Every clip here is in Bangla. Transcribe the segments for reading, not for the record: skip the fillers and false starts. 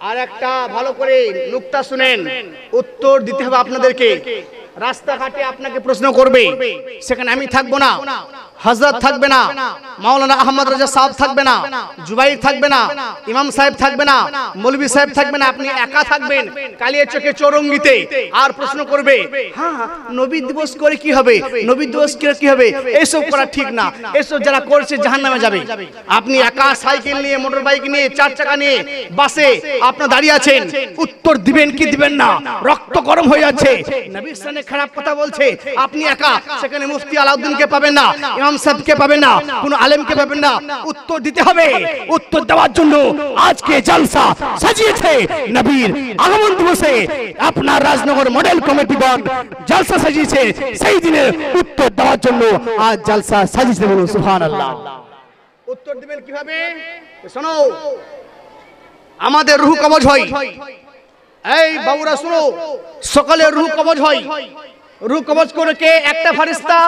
আর একটা ভালো করে নুকতা শুনেন, উত্তর দিতে হবে আপনাদেরকে। রাস্তাঘাটে আপনাকে প্রশ্ন করবে, সেখানে আমি থাকবো না, হযরত থাকবে না, মাওলানা আহমদ রাজা সাহেব থাকবে না, জুবাইর থাকবে না, ইমাম সাহেব থাকবে না, মৌলভী সাহেব থাকবে না, আপনি একা থাকবেন কালিয়া চোখে চৌরঙ্গিতে। আর প্রশ্ন করবে, হ্যাঁ নবী দিবস করে কি হবে, নবী দিবস করে কি হবে, এসব করা ঠিক না, এসব যারা করছে জাহান্নামে যাবে। আপনি একা সাইকেল নিয়ে, মোটর বাইক নিয়ে, চার চাকা নিয়ে, বাসে আপনারা দাঁড়িয়ে আছেন, উত্তর দিবেন কি দিবেন না, রক্ত গরম হয়ে যাচ্ছে, নবীর সামনে খারাপ কথা বলছে, আপনি একা, সেখানে মুফতি আলাউদ্দিনকে পাবেন না, ইমাম সাহেবকে পাবেন না, কোন আলেমকে পাবেন না, উত্তর দিতে হবে। উত্তর দেওয়ার জন্য আজকে জলসা সাজিয়েছে নবীর আগমন দিবসে আপনার রাজনগর মডেল কমিটিগণ জলসা সাজিয়েছে, সেই দিনের উত্তর দেওয়ার জন্য আজ জলসা সাজিয়েছে। বলুন সুবহানাল্লাহ। উত্তর দিবেন কিভাবে? শোনো, আমাদের রূহ কবজ হয়, এই বাবুরা শুনো, সকলের রূহ কবজ হয়। রূহ কবজ করে কে? একটা ফেরেশতা,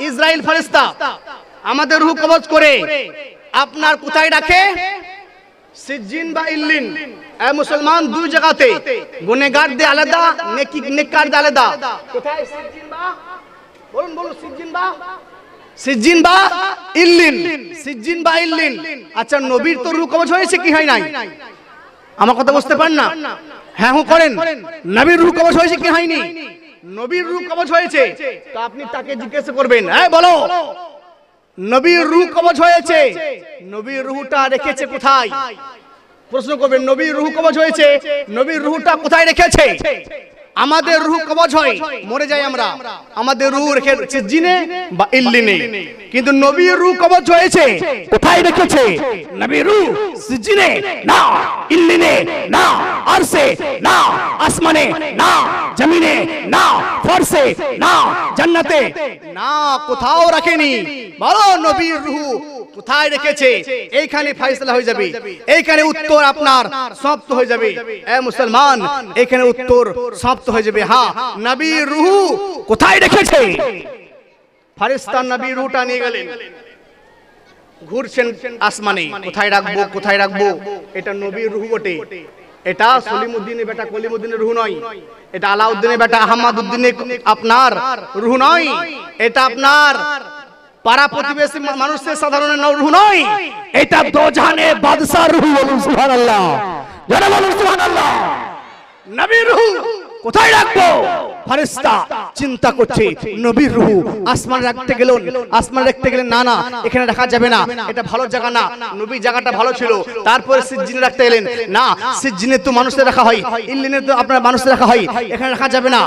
ইসরাইল ফেরেশতা আমাদের রূহ কবজ করে আপনার কোথায় রাখে? সিজ্জিন বা ইল্লিন। এই মুসলমান দুই জায়গাতে, গুনাহগারদের আলাদা, নেককারদের আলাদা। কোথায় সিজ্জিন বা, বলুন বলুন, সিজ্জিন বা ইল্লিন, সিজ্জিন বা ইল্লিন। আচ্ছা, নবীর তো রূহ কবজ হয়েছে কি হয় নাই? আমার কথা বুঝতে পারেন না? হ্যাঁ হু করেন। নবীর রূহ কবজ হয়েছে কি হয়নি? নবীর রূহ কবজ হয়েছে। তো আপনি তাকে জিজ্ঞাসা করবেন, হ্যাঁ বলো, নবীর রূহ কবজ হয়েছে, নবীর রূহটা রেখেছে কোথায়? প্রশ্ন করবেন, নবীর রূহ কবজ হয়েছে, নবীর রূহটা কোথায় রেখেছে? আমাদের রূহ কবজ হয়, মরে যাই আমরা, আমাদের রূহ রেখেছে জিনে বা ইল্লিনে, কিন্তু নবীর রূহ কবজ হয়েছে কোথায় রেখেছে? নবীর রূহ জিনে না, ইল্লিনে না, আরশে না, আসমানে না, জমিনে না, ফরশে না, জান্নাতে না, কোথাও রাখেনি। বলো নবীর রূহ কোথায় রেখেছে? এইখানে ফয়সালা হয়ে যাবে, এইখানে উত্তর আপনার সমাপ্ত হয়ে যাবে। এ মুসলমান, এইখানে উত্তর সমাপ্ত হয়ে যাবে। হ্যাঁ, নবীর রূহ কোথায় রেখেছে? ফেরেশতা নবীর রূহটা নিয়ে গেলেন, ঘুরছেন আসমানে, কোথায় রাখবো কোথায় রাখবো। এটা নবীর রূহ বটে, এটা সলিমউদ্দিনের বেটা কলিমউদ্দিনের রূহ নয়, এটা আলাউদ্দিনের বেটা আহমদউদ্দিনের আপনার রূহ নয়, এটা আপনার পাড়া প্রতিবেশী মানুষের সাধারণ রূহ নয়, এটা দোজাহানের বাদশার রূহ। বলুন সুবহানাল্লাহ, যারা বলুন সুবহানাল্লাহ। নবীর রূহ কোথায় রাখবো? ফেরেশতা চিন্তা করছে, নবীর রূহ আসমান রাখতে গেলেন, আসমান রাখতে গেলেন, না না এখানে রাখা যাবে না, এটা ভালো জায়গা না, নবীর জায়গাটা ভালো ছিল। তারপরে সিজ্জিনে রাখতে গেলেন, না সিজ্জিনে তো মানুষের রাখা হয়, ইল্লিনে তো আপনার মানুষের রাখা হয়, এখানে রাখা যাবে না,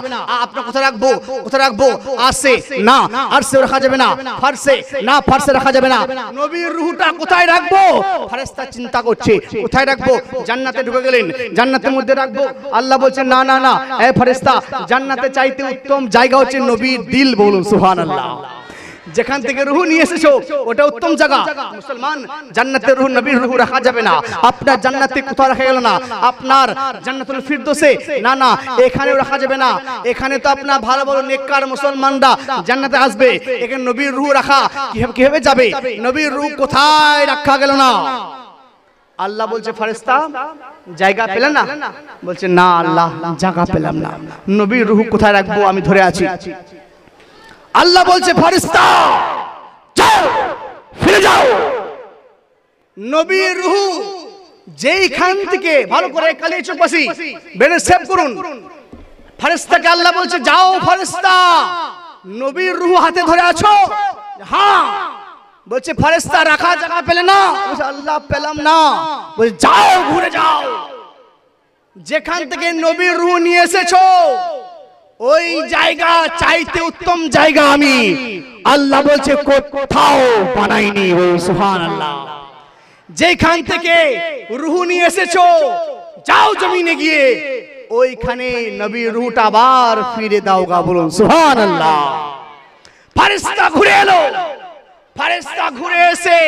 আপনার কোথায় রাখবো কোথায় রাখবো? আরশে না, আরশে রাখা যাবে না, ফারশে না, ফারশে রাখা যাবে না, নবীর রূহটা কোথায় রাখবো? ফেরেশতা চিন্তা করছে কোথায় রাখবো। জান্নাতে ঢুকে গেলেন, জান্নাতের মধ্যে রাখবো। আল্লাহ বলছেন না না না, এ ফেরেশতা, জান্নাতে চাইতে উত্তম জায়গা হচ্ছে নবীর দিল। বলুন সুবহানাল্লাহ। যেখান থেকে রূহ নিয়ে এসেছো ওটা উত্তম জায়গা। মুসলমান, জান্নাতের রূহ, নবীর রূহ রাখা যাবে না। আপনার জান্নাতে কোথাও রাখা গেল না? আপনার জান্নাতুল ফিরদৌসে না না, এখানেও রাখা যাবে না। এখানে তো আপনার ভালো ভালো নেককার মুসলমানরা জান্নাতে আসবে, এখানে নবীর রূহ রাখা কিভাবে যাবে? নবীর রূহ কোথায় রাখা গেল না? আল্লাহ বলছে, ফেরেশতা জায়গা পেলেন না? বলছে না আল্লাহ, জায়গা পেলাম না, নবীর রূহ কোথায় রাখবো আমি ধরে আছি। আল্লাহ বলছে, ফেরেশতা যাও, ফিরে যাও, নবীর রূহ যেইখান থেকে, ভালো করে কালিয়া চৌপাশি বেড়ে সেভ করুন। ফেরেশতাকে আল্লাহ বলছে, যাও ফেরেশতা, নবীর রূহ হাতে ধরে আছো? হ্যাঁ। বলছে ফেরেশতা রাখা জায়গা পেলে না? বলছে আল্লাহ পেলাম না। বলছে যাও, ঘুরে যাও, যেখান থেকে নবীর রূহ নিয়ে এসেছো ওই জায়গা চাইতে উত্তম জায়গা আমি আল্লাহ বলছে কোথাও বানাইনি। সুবহানাল্লাহ। যেখান থেকে রূহ নিয়ে এসেছো যাও জমিনে গিয়ে ওইখানে নবীর রূহটা আবার ফিরে দাওগা। বলুন সুবহানাল্লাহ। ফেরেশতা ঘুরে এলো, ফেরেশতা ঘুরে এসে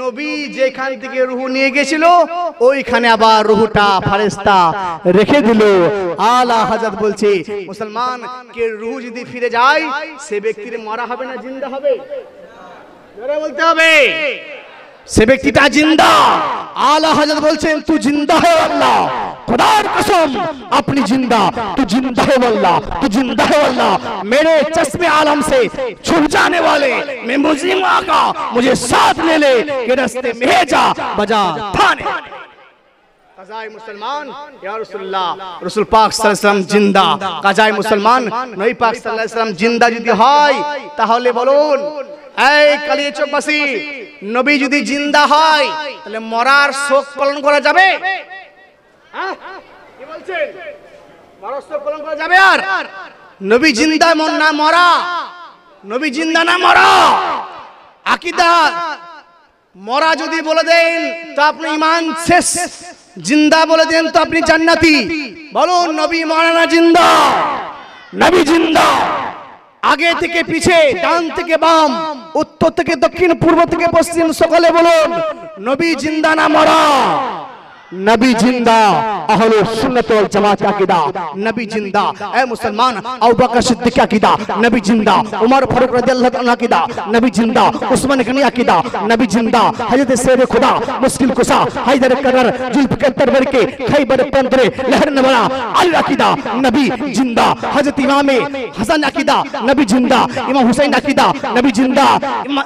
নবী যেখান থেকে রূহ নিয়ে গেছিল ওইখানে আবার রূহটা ফেরেশতা রেখে দিল। আলা হযরত বলছে, মুসলমান কে রূহ যদি ফিরে যায় সে ব্যক্তির মারা হবে না জিন্দা হবে? জোরে বলতে হবে, সে ব্যক্তিটা জিন্দা। আলা হযরত বলছেন তু জিন্দা হে আল্লাহ, खुदार कसम अपनी जिंदा, तू जिंदा है वल्लाह, तू जिंदा है वल्लाह। मेरे चश्मे आलम से छुप जाने वाले मैं मुस्लिम आका, मुझे साथ ले ले के रास्ते में जा बजा थाने। কাজায়ে মুসলমান ইয়া রাসূলুল্লাহ, রাসূল পাক সাল্লাল্লাহু আলাইহি ওয়াসাল্লাম জিন্দা। কাজায়ে মুসলমান নবী পাক সাল্লাল্লাহু আলাইহি ওয়াসাল্লাম জিন্দা যদি হয় তাহলে বলুন এই কালিয়াচকবাসী, নবী যদি জিন্দা হয় তাহলে মরার শোক পালন করা যাবে? হ্যাঁ কি বলছেন? মরার শোক পালন করা যাবে? আর নবী জিন্দা না মরা, নবী জিন্দা না মরা, আকীদা মরা যদি বলে দেন তো আপনি ঈমান শেষ, জিন্দা বলে দেন তো আপনি জান্নাতি। বলুন নবী মরা না জিন্দা? नबी जिंदा। আগে থেকে পিছে, ডান থেকে বাম, উত্তর থেকে দক্ষিণ, পূর্ব থেকে পশ্চিম, সকলে বলুন নবী জিন্দা না মরা? नबी जिंदा, अहले सुन्नत वल जमात का अकीदा। नबी जिंदा। ए मुसलमान, अबू बकर सिद्दीक का अकीदा नबी जिंदा, उमर फारूक रज़ियल्लाहु अन्हु अकीदा नबी जिंदा, उस्मान गनी अकीदा नबी जिंदा, हजरत शेर खुदा मुश्किल कुशा हैदर करर जुल्फिकार तरवर के खैबर पंदरे लहर नवरा अल अकीदा नबी जिंदा, हजरत इमाम हसन अकीदा नबी जिंदा, इमाम हुसैन अकीदा नबी जिंदा,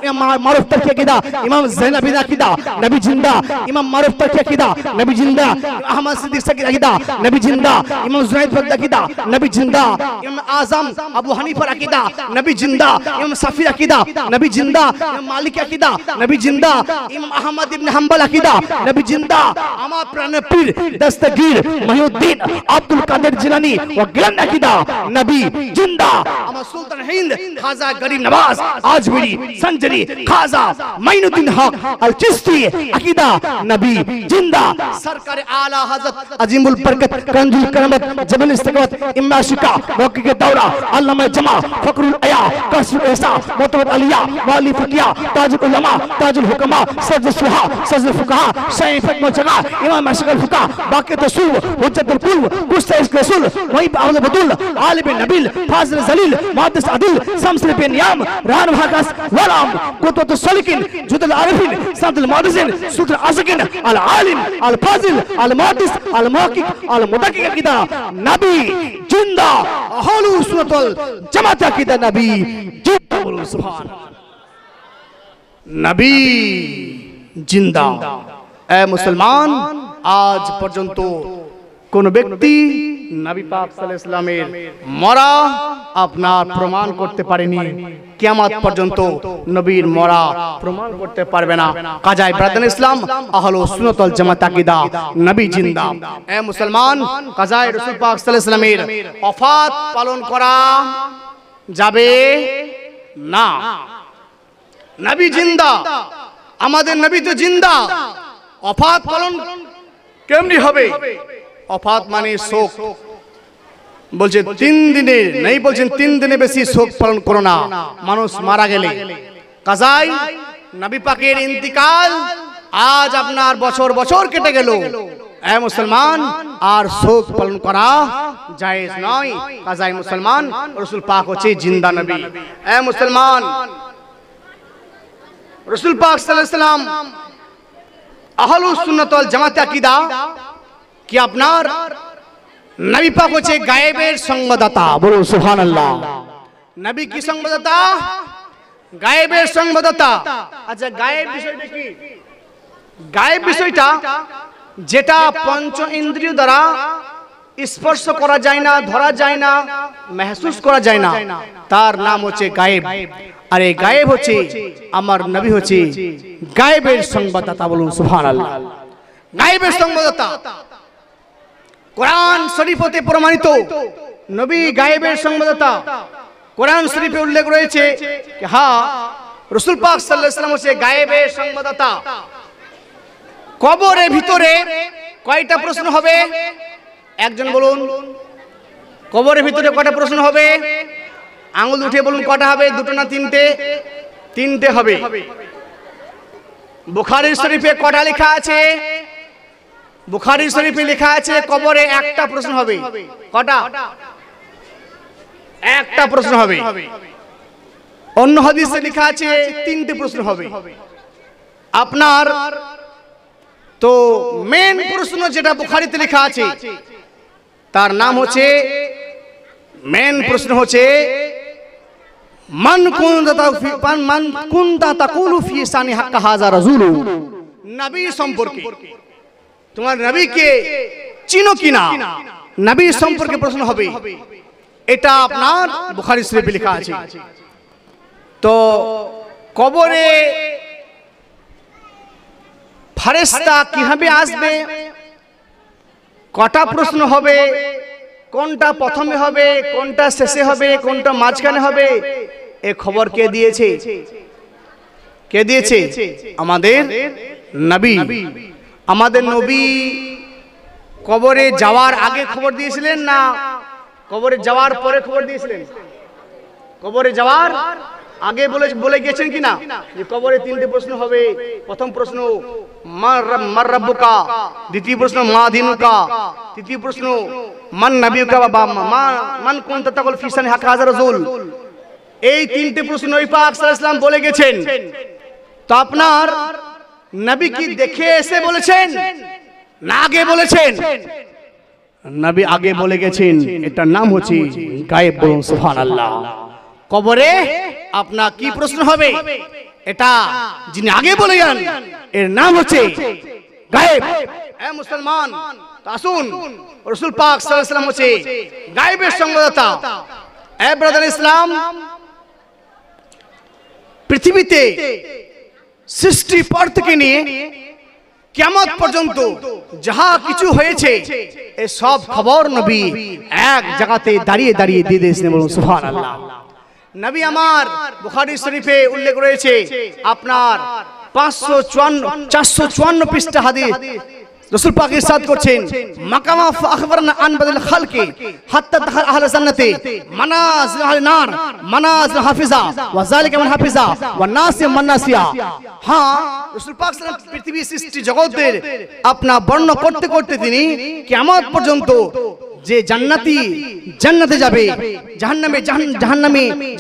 इमाम मारूफ तर्की अकीदा इमाम ज़ैनब बिन अकीदा नबी जिंदा, इमाम मारूफ तर्की अकीदा नबी जिंदा, अहमद सिद्दीक सकीर अकीदा नबी जिंदा, इमाम जुनैद बगदादी अकीदा नबी जिंदा, इमाम आजम अबू हनीफा अकीदा नबी जिंदा, इमाम शाफी अकीदा नबी जिंदा, इमाम मालिक अकीदा नबी जिंदा, इमाम अहमद इब्न हंबल अकीदा नबी जिंदा, আমার প্রাণের পীর দস্তগীর মহিউদ্দিন আব্দুল কাদের জিলানী ও জ্ঞান अकीदा नबी जिंदा, আমার সুলতান হিন্দ খাজা গরিব নওয়াজ আজমিরি संजरी खाजा माइनुद्दीन हक अल चिश्ती अकीदा नबी जिंदा, सरकार आला हजरत अजीमुल बरकत कंजुल करमत जबल इस्तिकामत इमाम शिका मौके के दौरा अल्लामा जमा फखरुल अया कसरुल ऐसा मोतवत अलिया वाली फकिया ताजुल उलमा ताजुल हुकमा सज्ज सुहा सज्ज फुकहा शैफ मजगा इमाम मशगल फुका बाकी तसूल हुज्जतुल कुल गुस्ताइश रसूल वही अवल बदुल आलिम नबील फाजिल जलील मुहद्दिस अदिल शम्सुल बिनियाम रहन हकस वलाम कुतुब सलिकिन जुदल आरिफिन सदल मुअद्दिसिन सुत्र आशिकिन अल आलिम अल फाजिल अल मुहद्दिस अल मुहक्किक अल मुदक्किक अकीदा नबी जिंदा, अहलु सुन्नत वल जमात अकीदा नबी जिंदा। बोलो सुभान नबी जिंदा। ए मुसलमान, आज পর্যন্ত কোন ব্যক্তি নবী পাক সাল্লাল্লাহু আলাইহি ওয়াসাল্লামের মরা আপনার প্রমাণ করতে পারেনি, কিয়ামত পর্যন্ত নবীর মরা প্রমাণ করতে পারবে না। কাজায়ে ব্রাদান ইসলাম আহলে সুন্নাত ওয়াল জামাত আকীদা নবী জিন্দা। এ মুসলমান, কাজায়ে রাসূল পাক সাল্লাল্লাহু আলাইহি ওয়াসাল্লামের ওফাত পালন করা যাবে না। নবী জিন্দা, আমাদের নবী তো জিন্দা, ওফাত পালন কেমনি হবে? ওফাত মানে শোক। বলছে 3 দিনে নেই, বলছেন 3 দিনে বেশি শোক পালন করো না। মানুষ মারা গেলে কাজাই নবী পাকের ইন্তিকাল, আজ আপনার বছর বছর কেটে গেল। এ মুসলমান, আর শোক পালন করা জায়েজ নয়। কাজাই মুসলমান, রাসূল পাক হচ্ছে জিন্দা নবী। এ মুসলমান, রাসূল পাক সাল্লাল্লাহু আলাইহি ওয়াসাল্লাম আহলু সুন্নাত ওয়াল জামাত আকীদা কি আপনার নবী পাক হচ্ছে গায়েবের সংবাদদাতা। বলুন সুবহানাল্লাহ। নবী কি সংবাদদাতা? গায়েবের সংবাদদাতা। আচ্ছা, গায়েব বিষয়টা কি? গায়েব বিষয়টা যেটা পঞ্চ ইন্দ্রিয় দ্বারা স্পর্শ করা যায় না, ধরা যায় না, महसूस করা যায় না, তার নাম হচ্ছে গায়েব। আর এই গায়েব হচ্ছে আমার নবী হচ্ছে গায়েবের সংবাদদাতা। বলুন সুবহানাল্লাহ। গায়েবের সংবাদদাতা কোরআন শরীফতে প্রমাণিত নবী গায়েবের সংবাদদাতা। কোরআন শরীফে উল্লেখ রয়েছে যে হ্যাঁ, রাসূল পাক সাল্লাল্লাহু আলাইহি ওয়াসাল্লাম হচ্ছে গায়েবের সংবাদদাতা। কবরের ভিতরে কয়টা প্রশ্ন হবে? একজন বলুন। কবরের ভিতরে কয়টা প্রশ্ন হবে? আঙ্গুল উঠে বলুন কয়টা হবে? দুটো না তিনটে? তিনটে হবে। বুখারী শরীফে কয়টা লেখা আছে? বুখারী শরীফে লেখা আছে কবরে একটা প্রশ্ন হবে। কয়টা? একটা প্রশ্ন হবে। অন্য হাদিসে লেখা আছে তিনটে প্রশ্ন হবে। আপনার তো মেন প্রশ্ন যেটা বুখারীতে লেখা আছে তার নাম হচ্ছে, মেন প্রশ্ন হচ্ছে মান কুনতা তাকুলু ফি সানি হাক্কা হাযা রাসূলু, নবী সম্পর্কে তোমার নবীকে চিনো কিনা, নবী সম্পর্কে প্রশ্ন হবে। এটা আপনার বুখারী শরীফে লেখা আছে। তো কবরে ফেরেশতা কিভাবে আসবে, কটা প্রশ্ন হবে, কোনটা প্রথমে হবে, কোনটা শেষে হবে, কোনটা মাঝখানে হবে, এই খবর কে দিয়েছে? কে দিয়েছে? আমাদের নবী। আমাদের নবী কবরে যাওয়ার আগে খবর দিয়েছিলেন না কবরে যাওয়ার পরে খবর দিয়েছিলেন? কবরে যাওয়ার আগে বলে গেছেন কিনা যে কবরে তিনটে প্রশ্ন হবে। প্রথম প্রশ্ন মার রাব্বুকা, দ্বিতীয় প্রশ্ন মা দিনুকা, তৃতীয় প্রশ্ন মান নবিয়ুকা বা মান কুনতা তাকুলু ফি সানি হাক্কা হাযা রাসূল। এই তিনটে প্রশ্ন নবী পাক সাল্লাল্লাহু আলাইহি ওয়াসাল্লাম বলে গেছেন। তো আপনার নবী কি দেখে এসে বলেছেন না আগে বলেছেন? নবী আগে বলে গেছেন। এটার নাম হচ্ছে গায়েব। বলুন সুবহানাল্লাহ। কবরে আপনার কি প্রশ্ন হবে এটা যিনি আগে বলে যান এর নাম হচ্ছে গায়েব। এ মুসলমান, আসুন, রাসূল পাক সাল্লাল্লাহু আলাইহি ওয়াসাল্লাম হচ্ছে গায়েবের সংবাদদাতা। এ ব্রাদার ইসলাম, পৃথিবীতে সৃষ্টির পর থেকে নিয়ে কিয়ামত পর্যন্ত যাহা কিছু হয়েছে এই সব খবর নবী এক জায়গাতে দাঁড়িয়ে দাঁড়িয়ে দিয়ে দিয়েছেন। বলুন সুবহানাল্লাহ। নবী আমার বুখারী শরীফে উল্লেখ রয়েছে আপনার 454 পৃষ্ঠা হাদিস। রাসূল পাক ইরশাদ করছেন, মাকামা আখবারনা আন বাদিল খালকি হাত্তা দাখাল আহলে জান্নাতি মানাজিল আহলে নার মানাজিল হাফিজা ওয়া যালিকা মান হাফিজা ওয়া নাসিয়া মান নাসিয়া। হ্যাঁ, রাসূল পাক সাল্লাল্লাহু আলাইহি ওয়াসাল্লাম পৃথিবী সৃষ্টি জগতের আপনা বর্ণনা করতে করতে তিনি কিয়ামত পর্যন্ত যে জান্নাতি জান্নাতে যাবে, জাহান্নামে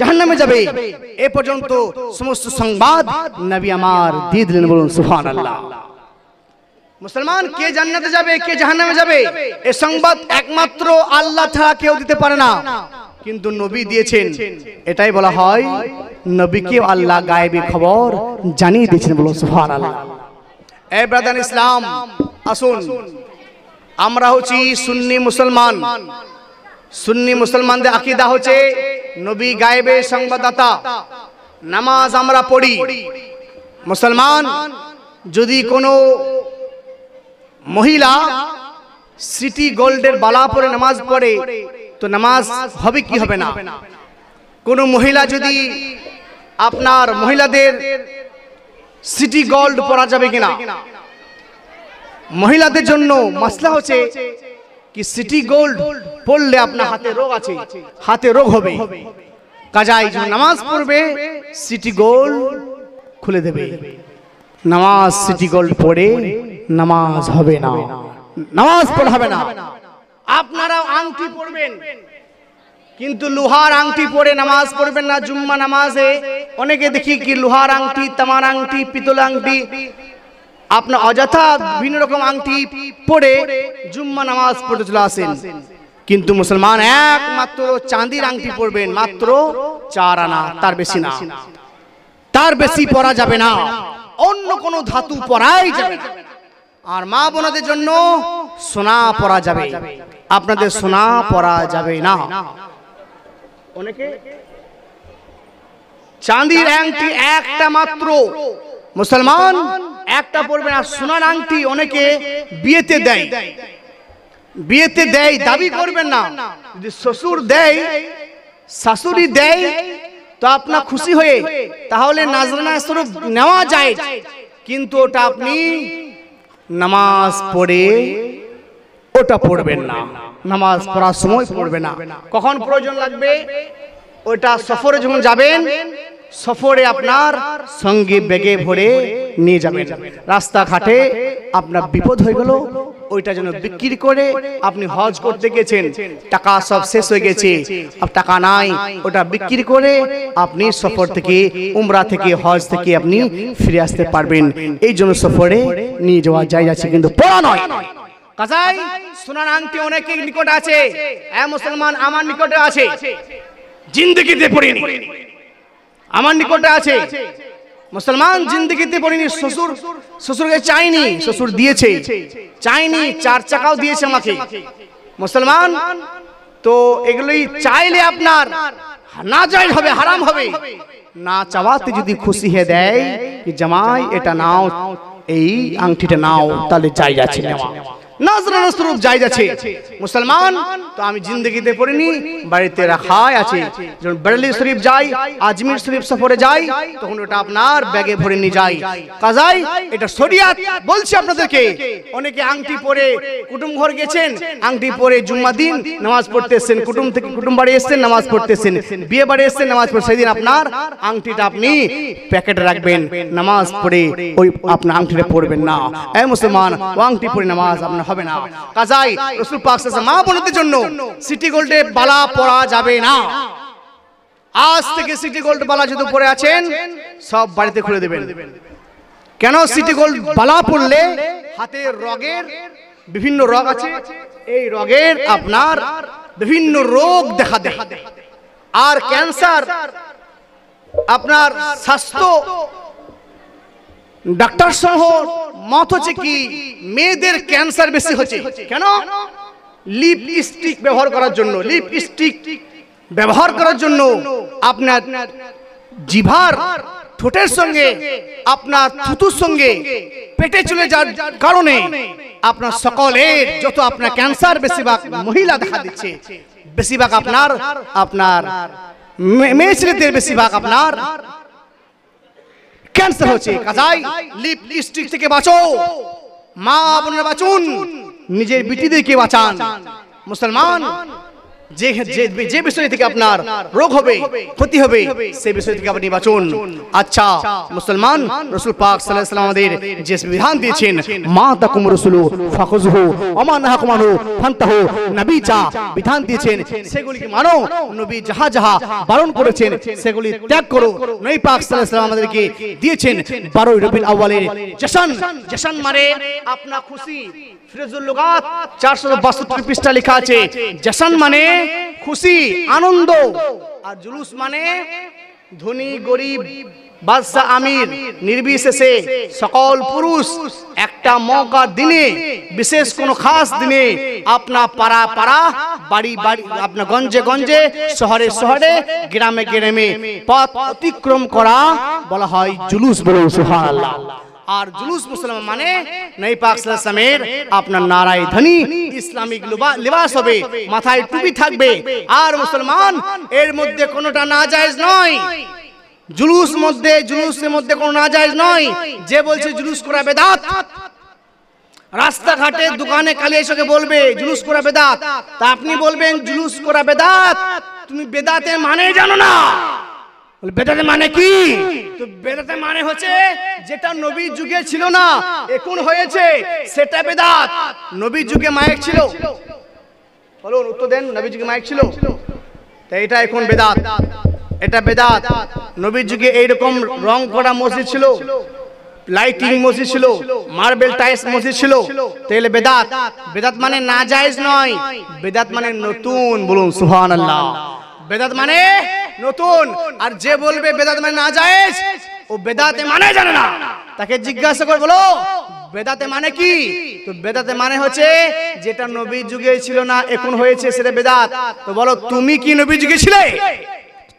জাহান্নামে যাবে, এ পর্যন্ত সমস্ত সংবাদ নবী আমার দিয়ে দিলেন। বলুন সুবহানাল্লাহ। মুসলমান কে জান্নাতে যাবে কে জাহান্নামে যাবে এই সংবাদ একমাত্র আল্লাহ ছাড়া কেউ দিতে পারে না, কিন্তু নবী দিয়েছেন। এটাই বলা হয় নবীকে আল্লাহ গায়েবী খবর জানিয়ে দিয়েছেন। বলুন সুবহানাল্লাহ। এ ব্রাদার ইসলাম, আসুন, আমরা হচ্ছি সুন্নি মুসলমান। সুন্নি মুসলমানদের আকীদা হচ্ছে নবী গায়েবের সংবাদদাতা। নামাজ আমরা পড়ি। মুসলমান যদি কোনো মহিলা সিটি গোল্ডের বালা পরে নামাজ পড়ে তো নামাজ হবে কি হবে না? কোনো মহিলা যদি আপনার মহিলাদের সিটি গোল্ড পরা যাবে কিনা? মহিলাদের জন্য মাসলা হচ্ছে কি সিটি গোল্ড পড়লে আপনার হাতে রোগ আছে, হাতে রোগ হবে, কাজাই নামাজ পড়বে সিটি গোল্ড খুলে দেবে। নামাজ সিটি গোল্ড পড়ে নামাজ হবে না, নামাজ পড়া হবে না। আপনারা আংটি পড়বেন কিন্তু লোহার আংটি পরে নামাজ পড়বেন না। জুম্মা নামাজে অনেকে দেখি কি লোহার আংটি, তামার আংটি, পিতল আংটি, আপনার অযথা বিভিন্ন রকম আংটি পরে জুম্মা নামাজ পড়তে চলে আসেন। কিন্তু মুসলমান একমাত্র চাঁদির আংটি পরবেন, মাত্র 4 আনা, তার বেশি না, তার বেশি পরা যাবে না। অন্য কোন ধাতু পরাই যাবে না। আর মা বোনদের জন্য সোনা পরা যাবে, আপনাদের সোনা পরা যাবে না। অনেকে চাঁদির আংটি একটা মাত্র মুসলমান একটা পরবেন। আর সোনার আংটি অনেকে বিয়েতে দেয়, বিয়েতে দেয়, দাবি করবেন না। যদি শ্বশুর দেয়, শাশুড়ি দেয় তো আপনার খুশি হয়ে তাহলে নাজরানা স্বরূপ নেওয়া যায়, কিন্তু ওটা আপনি নামাজ পড়ে ওটা পড়বেন না। নামাজ পড়ার সময় পড়বে না। কখন প্রয়োজন লাগবে? ওটা সফরে যখন যাবেন, সফরে আপনার সঙ্গে ব্যাগে ভরে নিয়ে যাবেন। রাস্তাঘাটে আপনার বিপদ হয়ে গেল, ওইটা যেন বিক্রি করে আপনি হজ করতে গেছেন, টাকা সব শেষ হয়ে গেছে, আর টাকা নাই, ওটা বিক্রি করে আপনি সফর থেকে, উমরা থেকে, হজ থেকে আপনি ফিরে আসতে পারবেন। এই জন্য সফরে নিয়ে যাওয়া যায় যাচ্ছে, কিন্তু পড়া নয়। কাজাই সোনার আংটি অনেকের নিকটে আছে, মুসলমান আমার নিকটে আছে, জিন্দগিতে পড়িনি, আমার নিকটে আছে, মুসলমান জিন্দগিতে পড়িনি। শ্বশুরকে চাইনি, শ্বশুর দিয়েছে, চাইনি, 4 চাকাও দিয়েছে আমাকে, মুসলমান। তো এগুলোই চাইলে আপনার না জায়েজ হবে, হারাম হবে। না চাওয়াতে যদি খুশি হয়ে দেয় কি জামাই এটা নাও, এই আংটিটা নাও, তাহলে জায়েজ আছে নেওয়া, নাজরানা স্বরূপ জায়েজ আছে। মুসলমান তো আমি জিন্দগিতে পড়িনি, বাড়িতে রাখাই আছে। যখন বেরেলি শরীফ যাই, আজমির শরীফ সফরে যাই, তখন ওটা আপনার ব্যাগে ভরে নিয়ে যাই। কাজাই এটা শরিয়াত বলছি আপনাদেরকে। অনেকে আংটি পরে কুটুম ঘর গেছেন, আংটি পরে জুম্মা দিন নামাজ পড়তেছেন, কুটুম থেকে কুটুম বাড়ি এসেছেন নামাজ পড়তেছেন, বিয়ে বাড়ি এসেছেন নামাজ পড়ে, সেদিন আপনার আংটিটা আপনি প্যাকেটে রাখবেন, নামাজ পড়ে ওই আপনার আংটিটা পরবেন না। এই মুসলমান, ও আংটি পরে নামাজ আপনার হবে না। কাজাই রাসূল পাক সাল্লাল্লাহু আলাইহি ওয়াসাল্লাম মা বোনদের জন্য সিটি গোল্ডে বালা পরা যাবে না। আজ থেকে সিটি গোল্ড বালা যদি পরে আছেন, সব বাড়িতে খুলে দেবেন। কেন? সিটি গোল্ড বালা পরলে হাতের রগের বিভিন্ন রোগ আছে, এই রোগের আপনার বিভিন্ন রোগ দেখা দেয়। আর ক্যান্সার, আপনার স্বাস্থ্য ডাক্তার সহ মত হচ্ছে কি মেয়েদের ক্যান্সার বেশি হচ্ছে। কেন? লিপস্টিক ব্যবহার করার জন্য, লিপস্টিক ব্যবহার করার জন্য আপনার জিভার ঠোঁটের সঙ্গে আপনার থুতুর সঙ্গে পেটে চলে যাওয়ার কারণে আপনার সকলের যত আপনার ক্যান্সার বেশিরভাগ মহিলা দেখা দিচ্ছে, বেশিরভাগ আপনার আপনার মেয়ে ছেলেদের বেশিরভাগ আপনার ক্যান্সার হচ্ছে। কাজাই লিপস্টিক থেকে বাঁচো, মা বোনেরা বাঁচুন, নিজের বিটিদেরকে বাঁচান। মুসলমান যে বিষয় থেকে আপনার রোগ হবে, ক্ষতি হবে, সেই বিষয় থেকে আপনি বাঁচুন। আচ্ছা মুসলমান, রাসূল পাক সাল্লাল্লাহু আলাইহি ওয়াসাল্লাম আমাদের যে বিধান দিয়েছেন, মা তাকুম রাসূলু ফাখুযহু ওয়া মা নাহাকুম আনহু ফান্তাহু, নবী যা বিধান দিয়েছেন সেগুলিকে মানো, নবী যাহা যাহা বারণ করেছেন সেগুলি ত্যাগ করো। নবী পাক সাল্লাল্লাহু আলাইহি ওয়াসাল্লাম আমাদেরকে দিয়েছেন 12 রবিউল আউয়ালের জশন। জশন মানে আপনার খুশি। ফিরোজুল লুগাত 462 পৃষ্ঠা লেখা আছে, জশন মানে খুশি, আনন্দ। আর জুলুস মানে ধনী গরিব, বাদশা আমির নির্বিশেষে সকল পুরুষ একটা মৌকার দিনে, বিশেষ কোন খাস দিনে আপনার পাড়া পাড়া, বাড়ি বাড়ি, আপনার গঞ্জে গঞ্জে, শহরে শহরে, গ্রামে গ্রামে পথ অতিক্রম করা বলা হয় জুলুস। বলো সুবহানাল্লাহ। আর জুলুস মুসলমান মানে নবী পাক সাল্লাল্লাহু আলাইহি ওয়াসাল্লামের আপনার নারায়ে ধ্বনি, ইসলামিক লিবাস হবে, মাথায় টুপি থাকবে। আর মুসলমান এর মধ্যে কোনোটা নাজায়েজ নয়। জুলুসের মধ্যে কোনো নাজায়েজ নয়। যে বলছে জুলুস করা বেদাত, রাস্তাঘাটে দোকানে কালে এসে বলবে জুলুস করা বেদাত, তা আপনি বলবেন জুলুস করা বেদাত, তুমি বেদাতের মানে জানো না। বেদাতে মানে কি? তো বেদাতে মানে হচ্ছে যেটা নবীর যুগে ছিল না, এখন হয়েছে, সেটা বেদাত। নবীর যুগে মাইক ছিল, বলুন উত্তর দেন, নবীর যুগে মাইক ছিল, তাই এটা এখন বেদাত, এটা বেদাত। নবীর যুগে এইরকম রং করা মসজিদ ছিল, লাইটিং মসজিদ ছিল, মার্বেল টাইলস মসজিদ ছিল, তাহলে বেদাত। বেদাত মানে নাজায়েজ নয়, বেদাত মানে নতুন। বলুন সুবহানাল্লাহ। বেদাত মানে নতুন। আর যে বলবে বেদাত মানে নাজায়েজ, ও বেদাতে মানে জানে না। তাকে জিজ্ঞাসা করে বলো বেদাতে মানে কি? তো বেদাতে মানে হচ্ছে যেটা নবীর যুগে ছিল না, এখন হয়েছে, সেটা বেদাত। তো বলো তুমি কি নবীর যুগে ছিলে?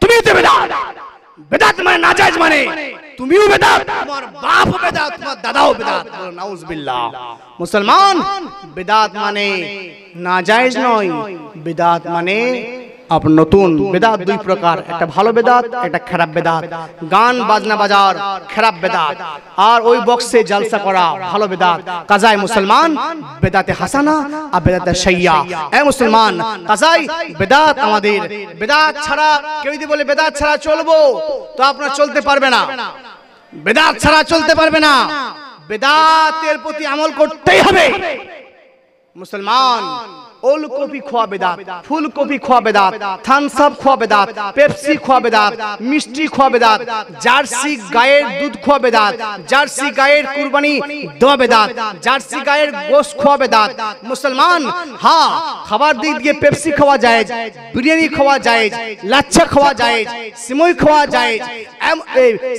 তুমি তো বেদাত। বেদাত মানে নাজায়েজ, মানে তুমিও বেদাত, তোমার বাপও বেদাত, তোমার দাদাও বেদাত। নাউজুবিল্লাহ। মুসলমান বেদাত মানে নাজায়েজ নয়, বেদাত মানে আপনার নতুন বেদাত দুই প্রকার, একটা ভালো বেদাত, একটা খারাপ বেদাত। গান বাজনা বাজার খারাপ বেদাত, আর ওই বক্সে জলসা করা ভালো বেদাত। কাজায় মুসলমান বেদাতে হাসানা আর বেদাতে সাইয়া। এ মুসলমান, কাজায় বেদাত আমাদের। বেদাত ছাড়া কেউ যদি বলে বেদাত ছাড়া চলবো, তো আপনার চলতে পারবে না। বেদাত ছাড়া চলতে পারবে না। বেদাতের প্রতি আমল করতেই হবে। মুসলমান, ওলকপি খোয়া বেদাত, ফুলকপি খোয়া বেদাত, থামস আপ খোয়া বেদাত, পেপসি খোয়া বেদাত, মিষ্টি খোয়া বেদাত, জার্সি গায়ের দুধ খোয়া বেদাত, জার্সি গায়ের কুরবানি দেওয়া বেদাত, জার্সি গায়ের গোশত খোয়া বেদাত। মুসলমান, হ্যাঁ, খাবার দিক দিয়ে পেপসি খাওয়া যায়, বিরিয়ানি খাওয়া যায়, লাচ্ছা খাওয়া যায়, সিমই খাওয়া যায়।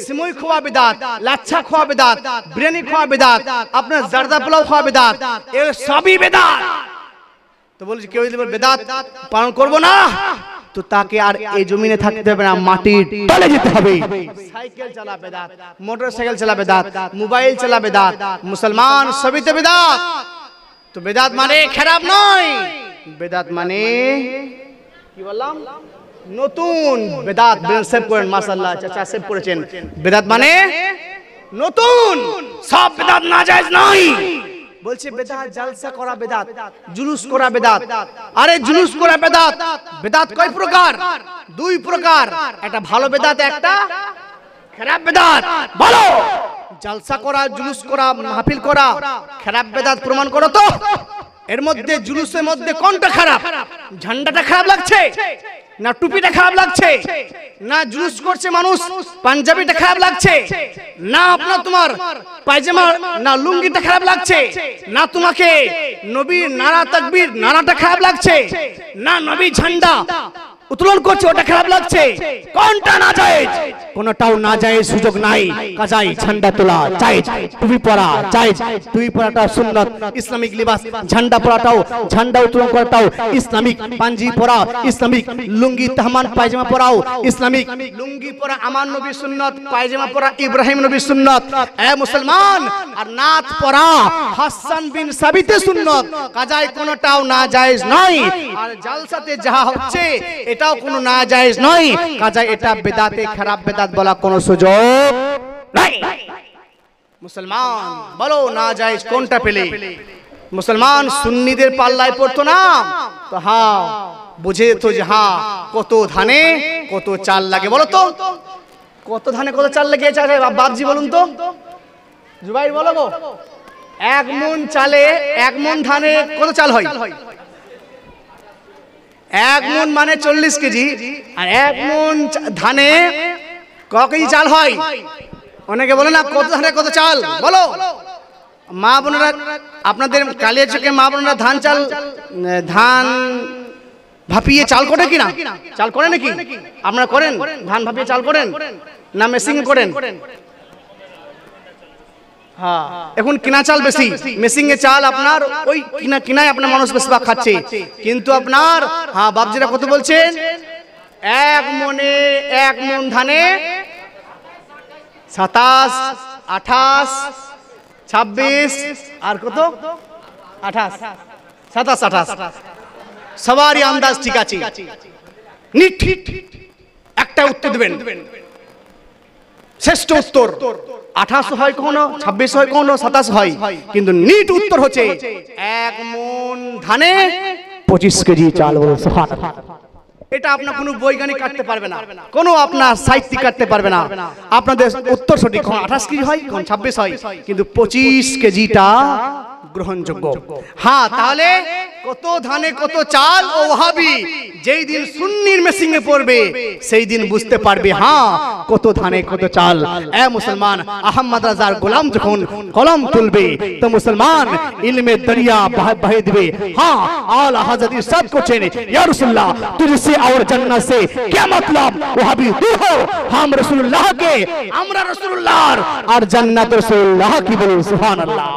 সিমই খাওয়া বেদাত, লাচ্ছা খাওয়া বেদাত, বিরিয়ানি খাওয়া বেদাত, আপনার জারদা পোলাও খাওয়া বেদাত, এর সবই বেদাত। তো বলছি কেউ যদি বেদাত পালন করবো না, তো তাকে আর এই জমিনে থাকতে হবে না, মাটির তলে যেতে হবে। সাইকেল চালা বেদাত, মোটরসাইকেল চালা বেদাত, মোবাইল চালা বেদাত। মুসলমান, সবই তো বেদাত। তো বেদাত মানে খারাপ নয়, বেদাত মানে কি বললাম, নতুন বেদাত। সেভ করেন, মাশাআল্লাহ, চাচা সেভ করেছেন। বেদাত মানে নতুন, সব বেদাত নাজায়েজ নয়। বলছে বেদাত জলসা করা বেদাত, জুলুস করা বেদাত। আরে জুলুস করা বেদাত, বেদাত কয় প্রকার? দুই প্রকার, একটা ভালো বেদাত, একটা খারাপ বেদাত। বলো, জলসা করা, জুলুস করা, মাহফিল করা খারাপ বেদাত প্রমাণ করো তো। এর মধ্যে জুলুসের মধ্যে কোনটা খারাপ? ঝান্ডাটা খারাপ লাগছে না টুপিটা খারাপ লাগছে? না জুলুস করছে মানুষ পাঞ্জাবিটা খারাপ লাগছে? না আপনার তোমার পায়জামা না লুঙ্গিটা খারাপ লাগছে? না তোমাকে নবীর নারা তাকবীর নারাটা খারাপ লাগছে? না নবী ঝান্ডা উত্তোলন করছে ওটা খারাপ লাগছে? কোনটা নাজায়েজ? কোনটাও নাজায়েজ, সুযোগ নাই। কাজাই ঝান্ডা তোলা জায়েজ, টুপি পরা জায়েজ, টুপি পরাটা সুন্নাত, ইসলামিক লিবাস। ঝান্ডা পরাটাও, ঝান্ডা উত্তোলন করাটাও ইসলামিক। পাঞ্জি পরা ইসলামিক, লুঙ্গি তাহমান পায়জামা পরাও ইসলামিক। লুঙ্গি পরা আমার নবীর সুন্নাত, পায়জামা পরা ইব্রাহিম নবীর সুন্নাত। এ মুসলমান, আর নাত পরা হাসান বিন সাবিতের সুন্নাত। কাজাই কোনটাও নাজায়েজ নয়। আর জালসাতে যা হচ্ছে এটাও কোনো নাজায়েজ নয়। কাজাই এটা বেদাতে খারাপ বেদাত বলা কোনো সুযোগ নাই। মুসলমান, বলো নাজায়েজ কোনটা পেলে? মুসলমান সুন্নিদের পাল্লায় পড়তো না, তো হ্যাঁ বুঝে তো যে হ্যাঁ কত ধানে কত চাল লাগে। বলো তো কত ধানে কত চাল লাগে? বাপজি বলুন তো, জুবাইর বলো গো, 1 মণ চালে 1 মণ ধানে কত চাল হয়? 1 মণ মানে 40 কেজি। আর 1 মণ ধানে ক কেজি চাল হয়? অনেকে বলে না কত ধানে কত চাল। বলো মা বোনেরা, আপনাদের কালিয়াচকে মা বোনেরা ধান ভাপিয়ে চাল করে কিনা? চাল করে নাকি? আপনারা করেন? ধান ভাপিয়ে চাল করেন না মেশিং করেন? হ্যাঁ, এখন কিনা চাল বেশি, মেশিং এ চাল আপনার ওই কিনায় আপনার মানুষ বেশিরভাগ খাচ্ছে। কিন্তু আপনার হ্যাঁ বাপজিরা কত বলছেন? 1 মণে 1 মণ ধানে 27, 28, 26 আর কত? 28, 27, 28। সবারই আন্দাজ ঠিক আছে। নিট একটা উত্তর দেবেন, শ্রেষ্ঠ উত্তর 28 হয় কখনো, 26 হয় কখনো, 27 হয়। কিন্তু নিট উত্তর হচ্ছে 1 মণ ধানে 25 কেজি চাল। বলো সুবহানাল্লাহ। এটা আপনার কোনো বৈজ্ঞানিক কাটতে পারবে না, কোনো আপনার সাহিত্যিক কাটতে পারবে না। আপনাদের উত্তর সঠিক, কখন 28 কেজি হয় কখন 26 হয়, কিন্তু 25 কেজিটা গ্রহণযোগ্য। হ্যাঁ, তাহলে কত ধানে কত চাল ও ওয়াহাবি যেই দিন সুন্নির মেশিনে পড়বে সেই দিন বুঝতে পারবে হ্যাঁ কত ধানে কত চাল। এ মুসলমান, আহমদ রাজার গোলাম যখন কলম তুলবে তো মুসলমান ইলমে দরিয়া বহে দিবে। হ্যাঁ, আলা হযরত ইরশাদ করছেন, ইয়া রাসূলুল্লাহ তুঝসে और जन्नत से क्या मतलब? वहाबी तू हो, हम रसूलुल्लाह के, আমরা রাসূলুল্লাহর, আর জান্নাত রাসূলুল্লাহ কি। বলুন সুবহানাল্লাহ।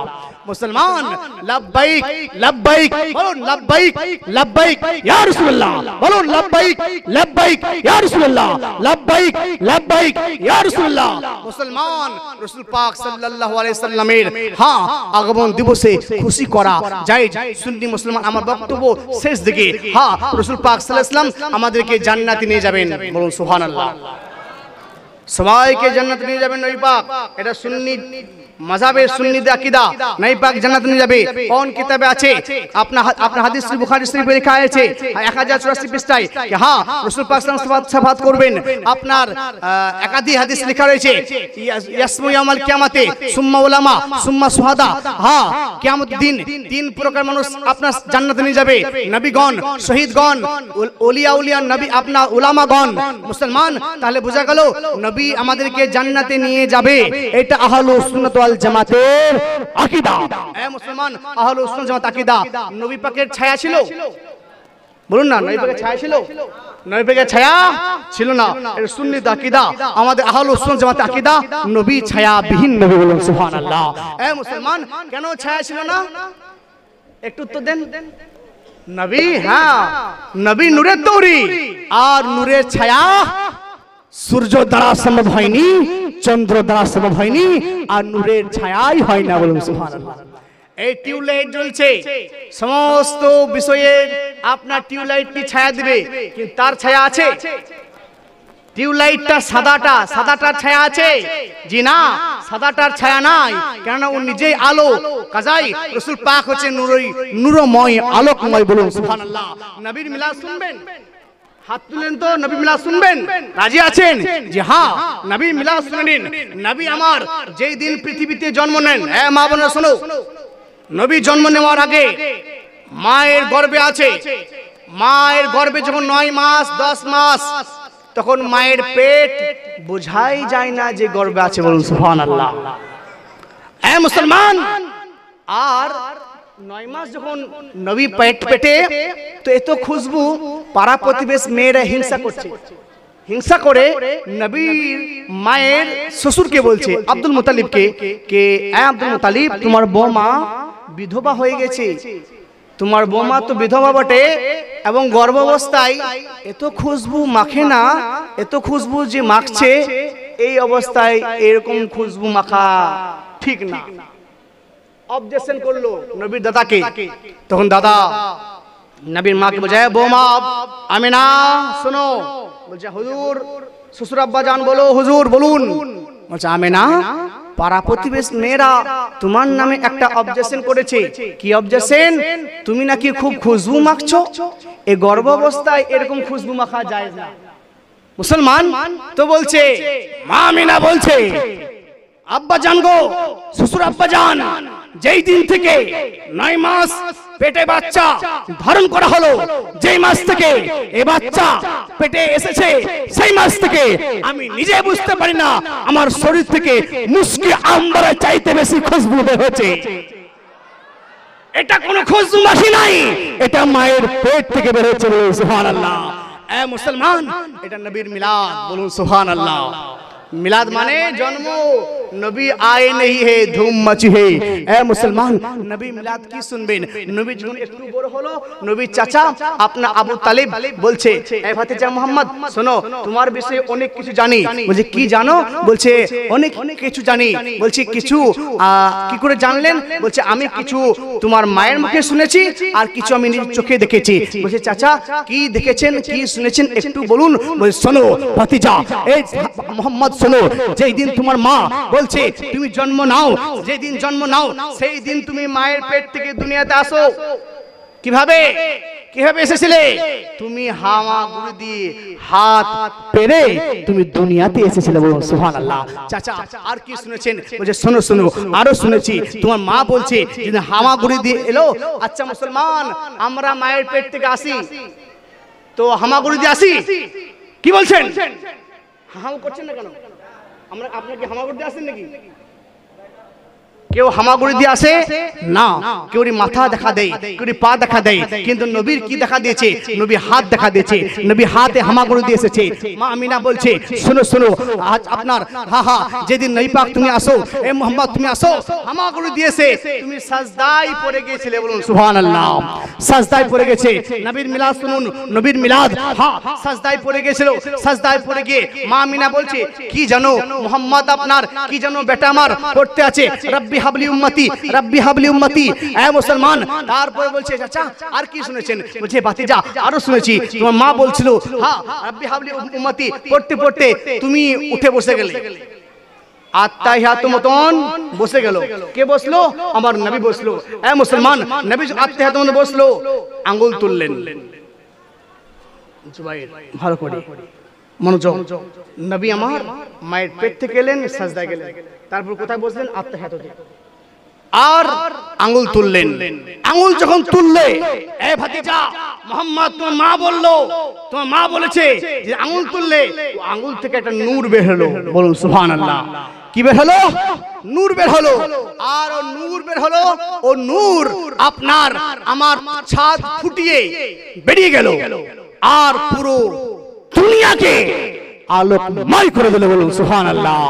মুসলমান লব্বাইক লব্বাইক বলুন লব্বাইক লব্বাইক ইয়া রাসূলুল্লাহ বলুন লব্বাইক লব্বাইক ইয়া রাসূলুল্লাহ লব্বাইক লব্বাইক ইয়া রাসূলুল্লাহ মুসলমান রাসূল পাক সাল্লাল্লাহু আলাইহি সাল্লামের হ্যাঁ আগমন দিবসে খুশি করা যায়। সুন্নি মুসলমান আমার বক্তব্য শেষ দিকে হ্যাঁ রাসূল পাক সাল্লাল্লাহু আলাইহি সাল্লাম আমাদেরকে জান্নাতে নিয়ে যাবেন, বলুন সুবহানাল্লাহ। সবাইকে জান্নাতে নিয়ে যাবেন নবী পাক, এটা সুন্নি মাযহাবের সুন্নিদের আকীদা। নবী পাক জান্নাতে নিয়ে যাবে। কোন কিতাবে আছে? আপনার হাদিস বুখারী শরীফে লেখা আছে 1084 পৃষ্ঠায় যে হ্যাঁ রাসূল পাক সাল্লাল্লাহু আলাইহি ওয়াসাল্লাম শাফাত করবেন। আপনার একাধিক হাদিস লেখা রয়েছে ইয়াসমু ইয়াউমাল কিয়ামাতে সুম্মা উলামা সুম্মা শুহাদা। হ্যাঁ কিয়ামত দিন তিন প্রকার মানুষ আপনার জান্নাতে নিয়ে যাবে, নবীগণ, শহীদগণ, ওলিয়া নবী, আপনার উলামাগণ। মুসলমান তাহলে বোঝা গেল নবী আমাদেরকে জান্নাতে নিয়ে যাবে, এটা আহলুস সুন্নাত ওয়াল জামাতের আকীদা। মুসলমান আহলুস সুন্নাত জামাত আকীদা। নবী পাকের ছায়া ছিল, বলুন না, নবী পাকের ছায়া ছিল? নবী পাকের ছায়া ছিল না, এটা সুন্নি আকীদা। আমাদের আহলুস সুন্নাত জামাত আকীদা নবী ছায়া বিহীন নবী, বলুন সুবহানাল্লাহ। মুসলমান কেন ছায়া ছিল না একটু উত্তর দেন। নবী হ্যাঁ নবী নূরের তৈরি, আর নূরের ছায়া সূর্য দ্বারা সম্ভব হয়নি, চন্দ্র দ্বারা সম্ভব হয়নি, আর নূরের ছায়াই হয় না, বলুন সুবহানাল্লাহ। এই টিউবলাইট জ্বলছে, সমস্ত বিষয়ের আপনার টিউবলাইটটি ছায়া দিবে, কিন্তু তার ছায়া আছে? টিউবলাইটটা সাদাটার ছায়া আছে? জি না, সাদাটার ছায়া নাই, কেননা ও নিজেই আলো। কাজাই রাসূল পাক হচ্ছে নূরময়, আলোকময়, বলুন সুবহানাল্লাহ। নবীর মিলাদ শুনবেন? হাত তুলেন তো, নবী মিলাদ শুনবেন? রাজি আছেন? জি হ্যাঁ, নবী মিলাদ শুনে নিন। নবী আমার যেই দিন পৃথিবীতে জন্ম নেন, মা বোনেরা শোনো, নবী জন্ম নেওয়ার আগে মায়ের গর্ভে আছে। মায়ের গর্ভে যখন 9 মাস 10 মাস, তখন মায়ের পেট বোঝাই যায় না যে গর্ভে আছে, বলুন সুবহানাল্লাহ। মুসলমান আর 9 মাস যখন নবী পেটে, তো এত খুশবু, পাড়া প্রতিবেশ মেয়েরা হিংসা করে নবীর মায়ের শ্বশুরকে বলছে, আব্দুল মুতালিবকে, কে আব্দুল মুতালিব, তোমার বৌমা বিধবা হয়ে গেছে, তোমার বৌমা তো বিধবা বটে, এবং গর্ভাবস্থায় এত খুশবু মাখে না, এত খুশবু যে মাখছে, এই অবস্থায় এরকম খুশবু মাখা ঠিক না। অবজেকশন করলো নবীর দাদাকে। তখন দাদা নবীর মাকে বোঝায়, বৌমা আমিনা শোনো, বলছে হুজুর, শ্বশুর আব্বা জান বলো, হুজুর বলুন। বলছে আমিনা, পাড়া প্রতিবেশ মেয়েরা তোমার নামে একটা অবজেকশন করেছে। কি অবজেকশন? তুমি নাকি খুব খুশবু মাখছো, এই গর্ভাবস্থায় এরকম খুশবু মাখা যায় না। মুসলমান তো বলছে, মা আমিনা বলছে, আব্বা জান গো, শ্বশুর আব্বা জান, যেই দিন থেকে 9 মাস পেটে বাচ্চা ধারণ করা হলো, যেই মাস থেকে এই বাচ্চা পেটে এসেছে, সেই মাস থেকে আমি নিজে বুঝতে পারি না আমার শরীর থেকে মুস্কি আম্বরের চাইতে বেশি খুশবু বের হচ্ছে। এটা কোনো খুশবু মাখি নাই, এটা মায়ের পেট থেকে বের হচ্ছে, বলুন সুবহানাল্লাহ। মুসলমান এটা নবীর মিলাদ, বলুন সুবহানাল্লাহ। मिलाद माने जन्म नबी आए नहीं है धूम मची है। ए मुसलमान नबी मिलाद की सुनबेन नबी যখন একটু বড় হলো নবী চাচা আপনা আবু তালিব বলছে এ ভাতিজা মোহাম্মদ শোনো তোমার বিষয়ে অনেক কিছু জানি। বলছে কি জানো? বলছে অনেক কিছু জানি। বলছে কিছু কি করে জানলেন? বলছে আমি কিছু তোমার মায়ের মুখে শুনেছি আর কিছু আমি নিজের চোখে দেখেছি। বলছে চাচা কি দেখেছেন কি শুনেছেন একটু বলুন। বলছে শোনো ভাতিজা এই মোহাম্মদ শোনো যেই দিন তোমার মা বলছে তুমি জন্ম নাও যেই দিন জন্ম নাও সেই দিন তুমি মায়ের পেট থেকে দুনিয়াতে আসো। কিভাবে কিভাবে এসেছিলে? তুমি হামাগুড়ি দিয়ে হাত পেরে তুমি দুনিয়াতে এসেছিলে। বলুন সুবহানাল্লাহ। চাচা আর কি শুনেছেন? বলছে শোনো শোনো আরো শুনেছি তোমার মা বলছে যে হামাগুড়ি দিয়ে এলো। আচ্ছা মুসলমান আমরা মায়ের পেট থেকে আসি তো হামাগুড়ি দিয়ে আসি কি বলছেন? হাম করছেন না কেন? আমরা আপনাকে হামাগুড়ি দিয়ে আসেন নাকি? কেউ হামাগুড়ি দিয়ে আসে না, কেউ মাথা দেখা দেয়, কেউ পা দেখা দেয়, কিন্তু নবীর কি দেখা দিয়েছে? নবী হাত দেখা দিয়েছে, নবী হাতে হামাগুড়ি দিয়ে এসেছে। মা আমিনা বলছে শোনো শোনো, আজ আপনার যেদিন নবী পাক তুমি আসো, এ মুহাম্মদ তুমি আসো, হামাগুড়ি দিয়েছে, তুমি সাজদায় পড়ে গিয়েছিলে, বলুন সুবহানাল্লাহ। সাজদায় পড়ে গেছে। নবীর মিলাদ শুনুন, নবীর মিলাদ, সাজদায় পড়ে গিয়েছিল। সাজদায় পড়ে গিয়ে মা আমিনা বলছে কি জানো মুহাম্মদ আপনার কি জানো বেটা আমার পড়তে আছে, রব্বি হাবলি উম্মতি, রব্বি হাবলি উম্মতি। এ মুসলমান, তারপরে বলছে চাচা আর কি শুনেছেন? বলছে ভাতিজা আরো শুনেছি, তোমার মা বলছিল রব্বি হাবলি উম্মতি পড়তে পড়তে তুমি উঠে বসে গেলে, আত্তাহিয়াতুর মতন বসে গেল। কে বসলো? আমার নবী বসলো। এ মুসলমান, নবী আত্তাহিয়াতুর মতন বসলো, আঙ্গুল তুললেন। জুবাইর ভালো করে মনোযোগ, নবী আমার মায়ের পেট থেকে এলেন, সাজদায় গেলেন, তারপর কোথায় বসলেন? আত্তাহিয়াতুতে, আর আঙ্গুল তুললেন। আঙ্গুল যখন তুললে, এ ভাতিজা মুহাম্মদ তোমার মা বললো, তোমার মা বলেছে যে আঙ্গুল তুললে, আঙ্গুল থেকে একটা নূর বের হলো, বলুন সুবহানাল্লাহ। কি বের হলো? নূর বের হলো। আর ও নূর বের হলো, ও নূর আপনার আমার ছাদ ফুটিয়ে বেরিয়ে গেল, আর পুরো দুনিয়াকে আলোকময় করে দিল, বলুন সুবহানাল্লাহ।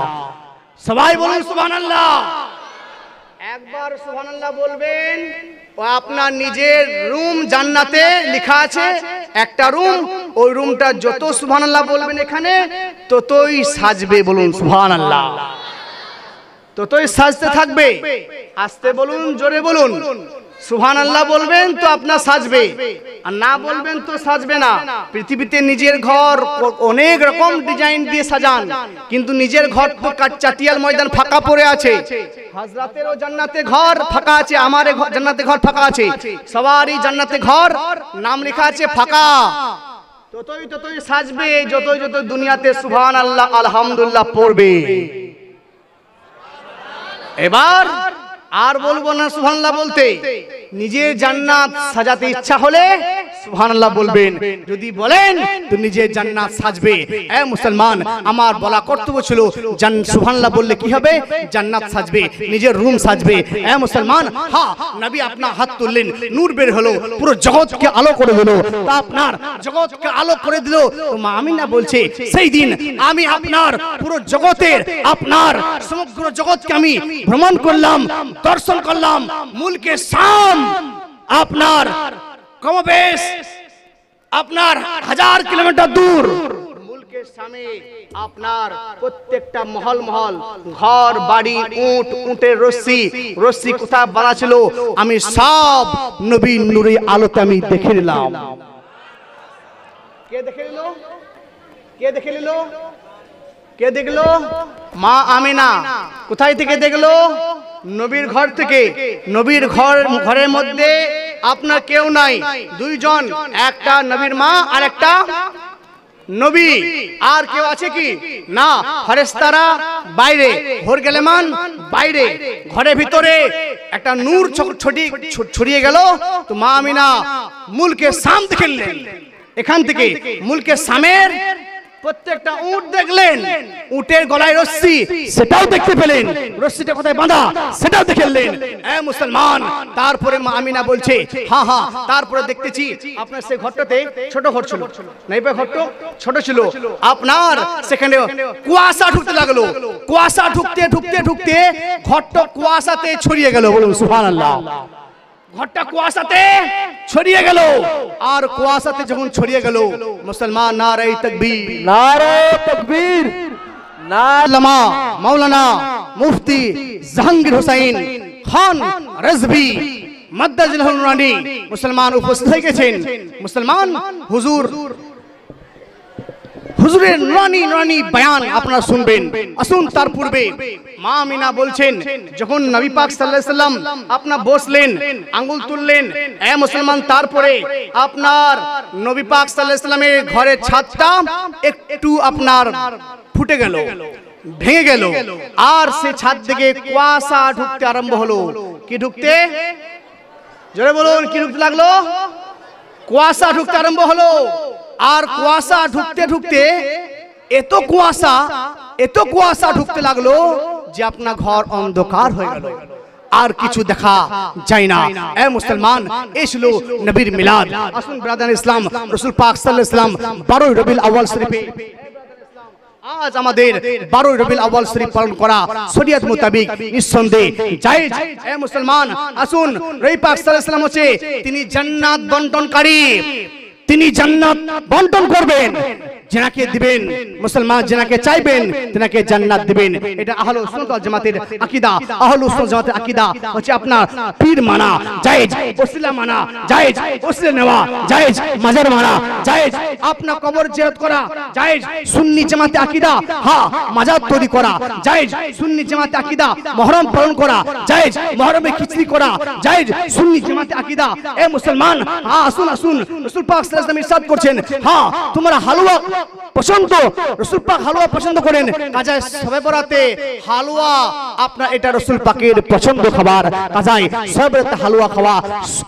সবাই বলুন সুবহানাল্লাহ। একবার সুবহানাল্লাহ বলবেন। ও আপনার নিজের রুম জান্নাতে লেখা আছে একটা রুম, ওই রুমটা যত সুবহানাল্লাহ বলবেন এখানে ততই সাজবে, বলুন সুবহানাল্লাহ। ততই সাজতে থাকবে। আস্তে বলুন, জোরে বলুন। সুবহানাল্লাহ বলবেন তো আপনার সাজবে, আর না বলবেন তো সাজবে না। পৃথিবীতে নিজের ঘর অনেক রকম ডিজাইন দিয়ে সাজান, কিন্তু নিজের ঘর তো চাটিয়াল ময়দান ফাঁকা পড়ে আছে। হযরতেরও জান্নাতে ঘর ফাঁকা আছে, আমারও জান্নাতে ঘর ফাঁকা আছে, সবারই জান্নাতে ঘর নাম লেখা আছে ফাঁকা। ততই ততই সাজবে, যতই যতই দুনিয়াতে সুবহানাল্লাহ আলহামদুলিল্লাহ পড়বে। এবার আর বলবো না সুবহানাল্লাহ বলতে। নিজের জান্নাত সাজাতে ইচ্ছা হলে সুবহানাল্লাহ বলবেন, যদি বলেন তো নিজের জান্নাত সাজবে। এ মুসলমান, আমার বলা কর্তব্য ছিল সুবহানাল্লাহ বললে কি হবে? জান্নাত সাজবে, নিজের রুম সাজবে। এ মুসলমান, নবী আপনার হাত তুললেন, নূর বের হলো, পুরো জগৎকে আলো করে দিল। তা আপনার জগৎকে আলো করে দিল। তো মা আমিনা বলছে সেই দিন আমি আপনার পুরো জগতের, আপনার সমগ্র জগৎকে আমি ভ্রমণ করলাম, দর্শন করলাম। মুলকে শাম আপনার কমবেশ আপনার 1000 কিলোমিটার দূর, মুলকে শামে আপনার প্রত্যেকটা মহল মহল, ঘর বাড়ি, উট, উটের রস্সি, রস্সি কোথায় বাঁধা ছিল, আমি সব নবীর নূরে আলোতে আমি দেখে নিলাম। কে দেখে নিল? কে দেখে নিল? কে দেখলো? মা আমিনা। কোথায় থেকে দেখলো? নবীর ঘর থেকে। নবীর ঘরের মধ্যে আপনার কেউ নাই, দুইজন, একটা নবীর মা আর একটা নবী। আর কেউ আছে কি? না। ফেরেশতারা বাইরে, ভোর গেলেমান বাইরে, ঘরের ভিতরে একটা নূর ছড়িয়ে গেল। তো মা আমিনা মুলকে শাম দেখলেন। এখান থেকে মুলকে শামের প্রত্যেকটা উট দেখলেন, উটের গলায় রস্সি সেটাও দেখতে পেলেন, রস্সিটা কোথায় বাঁধা সেটাও দেখলেন। এ মুসলমান, তারপরে মা আমিনা বলছে তারপরে দেখতেছি আপনার সেই ঘরটাতে ছোট ঘর ছিল, নাইবা ঘরটা ছোট ছিল, আপনার সেখানে কুয়াশা ঢুকতে লাগলো। কুয়াশা ঢুকতে ঢুকতে ঢুকতে ঘরটা কুয়াশাতে ছড়িয়ে গেল, বলুন সুবহানাল্লাহ। ঘরটা কুয়াশাতে ছড়িয়ে গেল। আর কুয়াশাতে যখন ছড়িয়ে গেল, মুসলমান নারে তাকবীর, নারে তাকবীর, আল্লামা মাওলানা মুফতি জাহাঙ্গীর হোসেন খান রাজভী মাদ্দাজিল্লাহু নুরানি মুসলমান উপস্থিত হয়ে গেছেন। মুসলমান হুজুরের নুরানি বয়ান আপনারা শুনবেন। আসুন তার পূর্বে মা আমিনা বলছেন, যখন নবী পাক সাল্লাল্লাহু আলাইহি সাল্লাম আপনার বসলেন, আঙ্গুল তুললেন, এ মুসলমান, তারপরে আপনার নবী পাক সাল্লাল্লাহু আলাইহি সাল্লামের ঘরের ছাদটা একটু আপনার ফুটে গেল, ভেঙে গেল, আর সে ছাদ থেকে কুয়াশা ঢুকতে আরম্ভ হলো। কি ঢুকতে? জোরে বলুন, কি ঢুকতে লাগলো? কুয়াশা ঢুকতে আরম্ভ হলো। আর কুয়াশা ঢুকতে ঢুকতে এত কুয়াশা ঢুকতে লাগলো যে আপনার ঘর অন্ধকার হয়ে গেল। আর কিছু দেখা যায় না। এ মুসলমান, এই ছিল নবীর মিলাদ। আসুন ব্রাদার ইসলাম, রাসূল পাক সাল্লাল্লাহু আলাইহি ওয়াসাল্লাম 12 রবিউল আউয়াল শরীফে আজ আমাদের 12 রবিউল আউয়াল শরীফ পালন করা শরীয়ত মোতাবেক নিঃসন্দেহে জায়েজ। এ মুসলমান, আসুন, নবী পাক সাল্লাল্লাহু আলাইহি ওয়াসাল্লাম হচ্ছে তিনি জান্নাত বন্টনকারী, তিনি জান্নাত বন্টন করবেন, যেনাকে দিবেন মুসলমান, যেনাকে চাইবেন তেনাকে জান্নাত দিবেন। এটা আহলুস সুন্নাত ওয়াল জামাতের আকীদা। আহলুস সুন্নাত জামাতের আকীদা হচ্ছে আপনার পীর মানা জায়েজ, ওসিলা মানা জায়েজ, ওসিলা নেওয়া জায়েজ, মাজার মানা জায়েজ, আপনার কবর জিয়ারত করা জায়েজ। সুন্নি জামাতে আকীদা, হ্যাঁ, মাজার তৈরি করা জায়েজ। সুন্নি জামাতে আকীদা মুহররম পালন করা জায়েজ, মুহররমে খিচড়ি করা জায়েজ। সুন্নি জামাতে আকীদা। এ মুসলমান, হ্যাঁ, আসুন আসুন, রাসূল পাক সাল্লাল্লাহু আলাইহি ওয়াসাল্লাম ইরশাদ করছেন, হ্যাঁ, তোমরা হালুয়া পছন্দ, রাসূল পাক হালুয়া পছন্দ করেন, কাজায় শবে বরাতে হালুয়া আপনার এটা রাসূল পাকের পছন্দ খাবার, কাজায় শবে বরাতে হালুয়া খাওয়া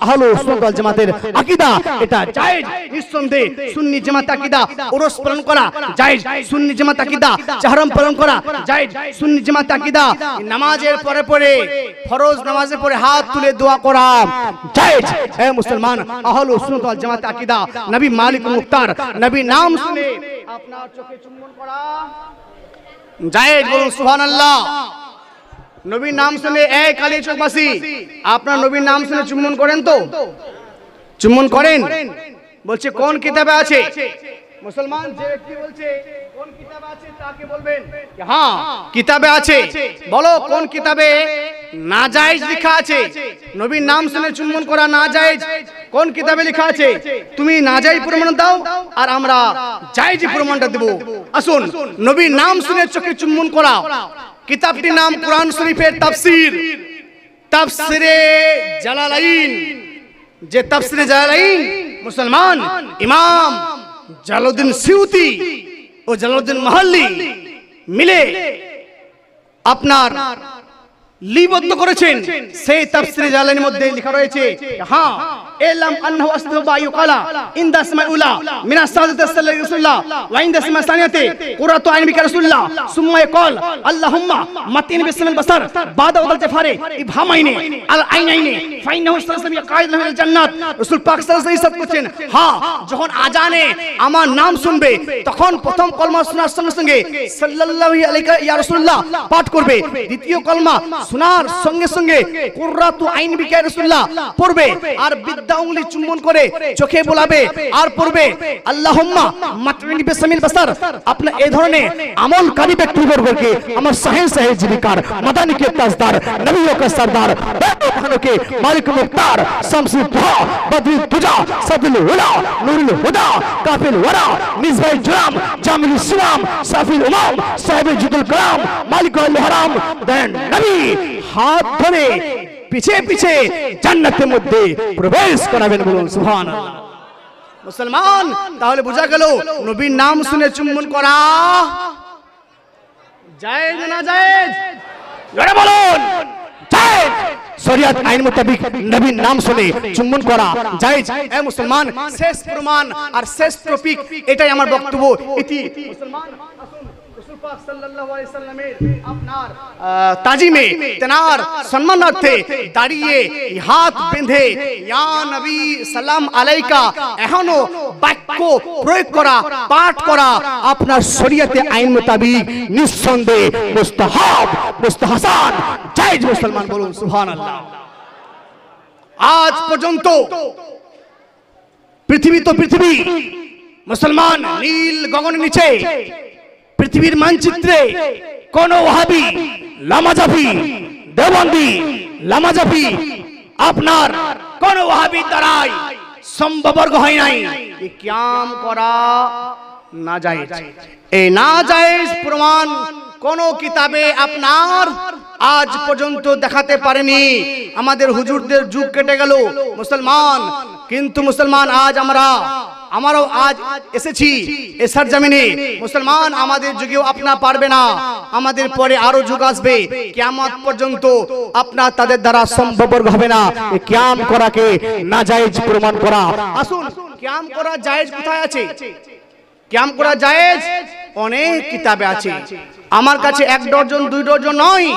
আহলুস সুন্নাত ওয়াল জামাতের আকীদা, এটা জায়েজ নিঃসন্দেহে। সুন্নি জামাত আকীদা উরুস পালন করা জায়েজ, সুন্নি জামাত আকীদা মুহররম পালন করা জায়েজ, সুন্নি জামাত আকীদা নামাজের পরে পরে, ফরজ নামাজের পরে হাত তুলে দোয়া করা জায়েজ। হে মুসলমান, আহলুস সুন্নাত ওয়াল জামাত আকীদা নবী মালিক মুখতার, নবী নাম শুনে আপনার চোখে চুম্বন করা জায়েজ। বলুন সুবহানাল্লাহ। নবীর নাম শুনে এক কালিয়াচকবাসী আপনার নবীর নাম শুনে চুম্বন করেন তো? চুম্বন করেন? বলছে কোন কিতাবে আছে? মুসলমান যে ব্যক্তি বলছে কোন কিতাবে আছে তাকে বলবেন হ্যাঁ কিতাবে আছে। বলো কোন কিতাবে নাজায়েজ লেখা আছে? নবীর নাম শুনে চুম্বন করা নাজায়েজ কোন কিতাবে লেখা আছে? তুমি নাজায়েজ প্রমাণ দাও আর আমরা জায়েজ প্রমাণটা দেব। আসুন, নবীর নাম শুনে চোখে চুম্বন করা, কিতাবটির নাম কোরআন শরীফের তাফসীর, তাফসীরে জালালাইন। যে তাফসীরে জালালাইন মুসলমান ইমাম জালালউদ্দিন সিউতি ও জালালউদ্দিন মাহল্লি মিলে আপনার লিপিবদ্ধ করেছেন, সেই তাফসীরে জালালাইনের মধ্যে লেখা রয়েছে, হ্যাঁ, ইলাম আনহু আসতাবা ইউকালা ইনদা সামাউলা মিনা সাদাত সাল্লাল্লাহু রাসূলুল্লাহ ওয়া ইনদা সামা সানিয়াতে কুরাতু আইন বিকা রাসূলুল্লাহ সুম্মা ইয়াকাল আল্লাহুম্মা মাতিন বিসমিল বাসার বাদা ওয়াল জাফারে ইবহামাইনে আল আইনাইনে ফাইনাহু সাল্লাল্লাহু ইয়াকাইদ লাহুল জান্নাত। রাসূল পাক সাল্লাল্লাহু আলাইহি ওয়াসাল্লাম করছেন, হ্যাঁ, যখন আজানে আমার নাম শুনবে তখন প্রথম কলমা শোনার সঙ্গে সঙ্গে সাল্লাল্লাহু আলাইহি ইয়া রাসূলুল্লাহ পাঠ করবে, দ্বিতীয় কলমা শোনার সঙ্গে সঙ্গে কুরাতু আইন বিকা রাসূলুল্লাহ পড়বে, আর বিদ্যা উংলি চুম্বন করে চোখে বোলাবে আর পড়বে আল্লাহুম্মা মাতমিনি বিসমিল বাসার। আপনি এই ধরনের আমলকারী ব্যক্তিবর্গকে আমার সাহেব সাহেব জীবিকার মাদানিকে তাজদার নবীও কা সরদার বেতখানকে মালিক মুখতার শামসুল দুহা বদরুল তুজা সাদুল উলা নূরুল হুদা কাফিল ওয়ারা মিসবাহ জুরাম জামিল ইসলাম সাফিল উমাম সাহেব জুদুল কালাম মালিকুল হারাম দেন নবী হাত ধরে পিছে পিছে জান্নাতের মধ্যে প্রবেশ করাবেন। বলুন সুবহানাল্লাহ। মুসলমান, তাহলে বোঝা গেল নবীর নাম শুনে চুম্বন করা জায়েজ না জায়েজ? জোরে বলুন জায়েজ। শরীয়ত আইন মোতাবেক নবীর নাম শুনে চুম্বন করা জায়েজ। এ মুসলমান, শেষ প্রমাণ আর শেষ টপিক এটাই আমার বক্তব্য। ইতি মুসলমান, আসুন, রাসূল পাক সাল্লাল্লাহু আলাইহি সাল্লামের আপনার তাজিমে তেনার সম্মানার্থে দাঁড়িয়ে হাত বেঁধে ইয়া নবী সালাম আলাইকা এখনো বাক্য প্রয়োগ করা, পাঠ করা আপনার শরীয়তে আইন মোতাবেক নিঃসন্দেহে মুস্তাহাব, মুস্তাহসান, জায়েজ। মুসলমান বলুন সুবহানাল্লাহ। আজ পর্যন্ত পৃথিবী তো পৃথিবী মুসলমান, নীল গগনের নিচে পৃথিবীর মানচিত্রে কোন ওয়াহাবি, লামাজাফি, দেওবন্দি, লামাজাফি আপনার কোন ওয়াহাবি দ্বারাই সম্ভবর্গ হয় নাই কিয়াম করা নাজায়েজ। এই নাজায়েজ প্রমাণ কোন কিতাবে আপনার আজ পর্যন্ত দেখাতে পারেনি। আমাদের হুজুরদের যুগ কেটে গেল মুসলমান, কিন্তু মুসলমান আজ আমারও আজ এসেছি এ সরজমিনে। মুসলমান, আমাদের যুগেও আপনা পারবে না, আমাদের পরে আরো যুগ আসবে, কিয়ামত পর্যন্ত আপনার তাদের দ্বারা সম্ভব হবে না কিয়াম করাকে নাজায়েজ প্রমাণ করা। আসুন, কিয়াম করা জায়েজ কোথায় আছে? কিয়াম করা জায়েজ অনেক কিতাবে আছে। আমার কাছে 1 ডজন 2 ডজন নয়,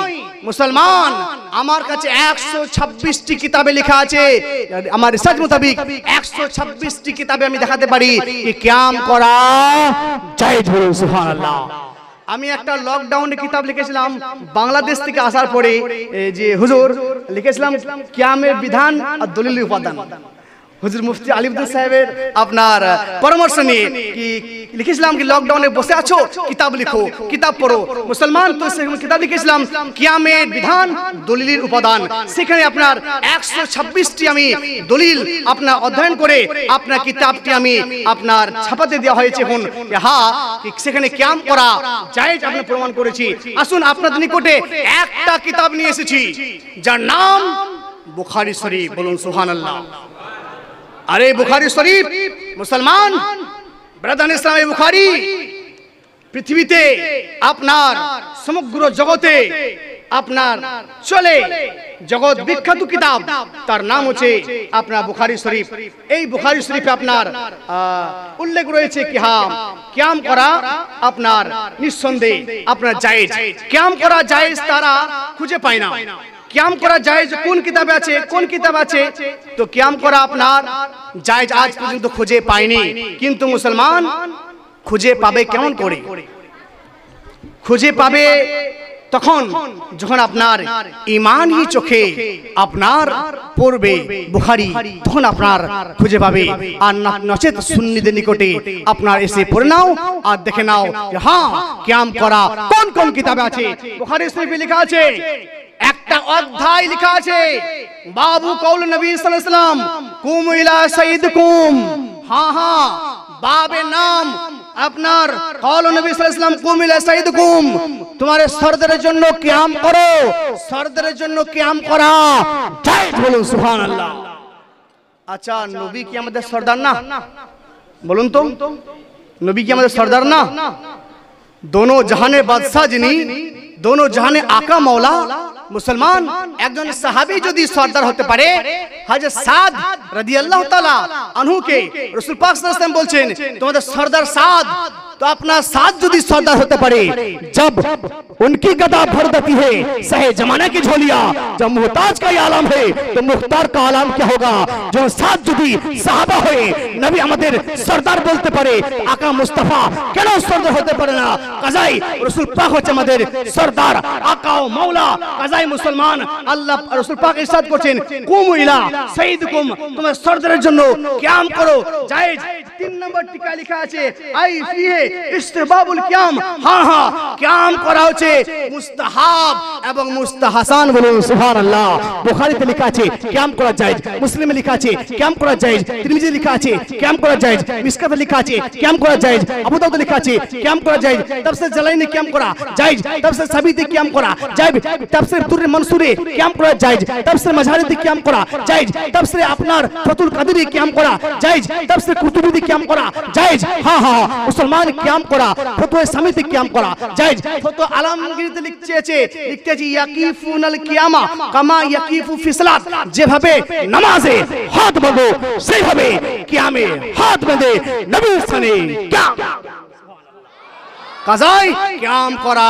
মুসলমান আমার কাছে 126টি কিতাবে লেখা আছে, আমার রিসার্চ মোতাবেক 126টি কিতাবে আমি দেখাতে পারি যে কিয়াম করা জায়েজ। বলুন সুবহানাল্লাহ। আমি একটা লকডাউনে কিতাব লিখেছিলাম বাংলাদেশ থেকে আসার পরে, যে হুজুর লিখেছিলাম কিয়ামের বিধান আর দলিলের উপাদান। হুজুর মুফতি আলিউদ্দিন সাহেবের আপনার পরামর্শ নিয়ে কি লিখেছিলাম কি লকডাউনে বসে আছো, কিতাব লিখো, কিতাব পড়ো। মুসলমান তো কিতাব লিখেছিলাম কিয়ামের বিধান দলিলের উপাদান। সেখানে আপনার 126টি আমি দলিল আপনার অধ্যয়ন করে আপনার কিতাবটি আমি আপনার ছাপাতে দেওয়া হয়েছে। এখন হ্যাঁ সেখানে কিয়াম করা জায়েজ আপনি প্রমাণ করেছি। আসুন আপনাদের নিকটে একটা কিতাব নিয়ে এসেছি যার নাম বুখারী শরীফ। বলুন সুবহানাল্লাহ। আরে বুখারী শরীফ মুসলমান ব্রাদার ইসলামে বুখারী পৃথিবীতে আপনার সমগ্র জগতে আপনার চলে জগৎ বিখ্যাত কিতাব, তার নাম হচ্ছে আপনার বুখারী শরীফ। এই বুখারী শরীফে আপনার উল্লেখ রয়েছে কি হ্যাঁ কিয়াম করা আপনার নিঃসন্দেহে আপনার জায়েজ। কিয়াম করা জায়েজ তারা খুঁজে পায় না। কিয়াম করা জায়েজ কোন কিতাবে আছে, কোন কিতাব আছে? তো কিয়াম করা আপনার জায়েজ আজ পর্যন্ত খুঁজে পায়নি। কিন্তু মুসলমান খুঁজে পাবে কেমন করে? খুঁজে পাবে তখন যখন আপনার ঈমানি চোখে আপনার পড়বে বুখারী, তখন আপনার খুঁজে পাবে। আর নচেত সুন্নিদের নিকটে আপনার এসে পড়ে নাও আর দেখে নাও হ্যাঁ কিয়াম করা কোন কোন কিতাবে আছে। বুখারী শরীফে লেখা আছে, একটা অধ্যায় লেখা আছে বাবু কওল নবী সাল্লাল্লাহু আলাইহি ওয়াসাল্লাম কুমু ইলা সাইয়্যিদিকুম। হ্যাঁ হ্যাঁ বাবের নাম আপনার কওল নবী সাল্লাল্লাহু আলাইহি ওয়াসাল্লাম কুমু ইলা সাইয়্যিদিকুম, তোমার সরদারের জন্য কিয়াম করো, সরদারের জন্য কিয়াম করা জায়েজ। বলুন সুবহানাল্লাহ। আচ্ছা নবী কি আমাদের সরদার না? বলুন তো নবী কি আমাদের সরদার না? दोनों जहाने बादशाह जिनी, दोनों जहाने आका मौला। मुसलमान একজন সাহাবী যদি সরদার হতে পারে, হযরত সাদ রাদিয়াল্লাহু তাআলা আনহু কে রাসূল পাক সাল্লাল্লাহু আলাইহি ওয়াসাল্লাম বলছেন তোমাদের সরদার সাদ, तो अपना साथ जो सरदार होते पड़े, जब उनकी गदा भर देती है सहे जमाने की झोलिया, जब मुहताज का ये आलम है तो मुख्तार का आलम क्या होगा? जो साथ जुदी साहबा हुए नबी আমাদের सरदार बोलते पड़े, आका मुस्तफा কেন सरदार होते पड़े ना? কাজাই রাসূল পাক হচ্ছে আমাদের सरदार, आका ও मौला। কাজাই মুসলমান আল্লাহ রাসূল পাক ইরশাদ করেছেন কুমু ইলা সাইয়্যিদিকুম, তোমরা সরদারের জন্য কিয়াম করো জায়েজ। 3 নম্বর টিকা লেখা আছে আই ফিহে ইস্তিহবাবুল কিয়াম। হ্যাঁ হ্যাঁ কিয়াম করা হচ্ছে মুস্তাহাব এবং মুস্তাহাসান। বলুন সুবহানাল্লাহ। বুখারীতে লেখা আছে কিয়াম করা জায়েজ, মুসলিমে লেখা আছে কিয়াম করা জায়েজ, তিরমিজিতে লেখা আছে কিয়াম করা জায়েজ, মিশকাতে লেখা আছে কিয়াম করা জায়েজ, আবু দাউদে লেখা আছে কিয়াম করা জায়েজ, তাফসীর জালাইনে কিয়াম করা জায়েজ, তাফসীর সাবিতে কিয়াম করা জায়েজ, তাফসীর দুররে মনসুরে কিয়াম করা জায়েজ, তাফসীর মাজহারিতে কিয়াম করা জায়েজ, তাফসীর আপনার ফাতুল কাদিরে কিয়াম করা জায়েজ, তাফসীর কুতুবিতে কিয়াম করা জায়েজ। হ্যাঁ হ্যাঁ মুসলমান কিয়াম করা, ফতোয়া সামিতে কিয়াম করা জায়েজ। ফতোয়া আলমগীরিতে লিখতেছে ইয়াকিফুনাল কিয়ামা কামা ইয়াকিফু ফি সালাত, যেভাবে নামাজে হাত বাঁধো সেইভাবে কিয়ামে হাত বেঁধে নবীর সানে কিয়াম কাজাই কিয়াম করা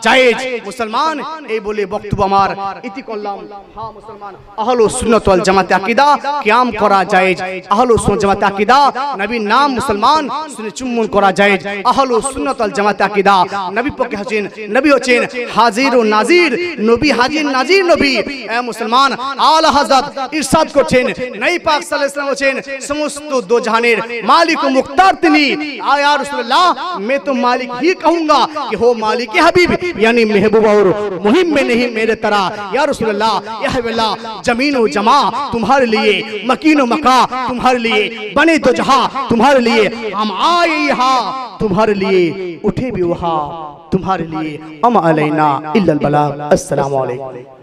জায়েজ। মুসলমান এই বলে বক্তব্য আমার ইতি করলাম। হ্যাঁ মুসলমান আহলুস সুন্নাত ওয়াল জামাত আকীদা কিয়াম করা জায়েজ। আহলুস সুন্নাত জামাত আকীদা নবীর নাম মুসলমান শুনে চুম্বন করা জায়েজ। আহলুস সুন্নাত ওয়াল জামাত আকীদা নবী পক্ষে হচ্ছেন, নবী হচ্ছেন হাজির ও নাজির নবী, হাজির নাজির নবী। এ মুসলমান আলা হযরত ইরশাদ করছেন নবী পাক সাল্লাল্লাহু আলাইহি ওয়াসাল্লাম হচ্ছেন সমস্ত দো জাহানের মালিক ও মুখতার তিনি। ইয়া রাসূলুল্লাহ मैं तो मालिक ही कहूंगा कि हो मालिक हबीब, यानी महबूब और मुहिम में नहीं मेरे तरह। या रसूलुल्लाह या हबीबल्लाह जमीन व जमा तुम्हारे लिए, मकीन व मका तुम्हारे लिए, बने तो जहां तुम्हारे लिए, हम आए यहाँ तुम्हारे लिए, उठे भी वहां तुम्हारे लिए, अम अलैना इल्लल बलाग। अस्सलामु अलैकुम।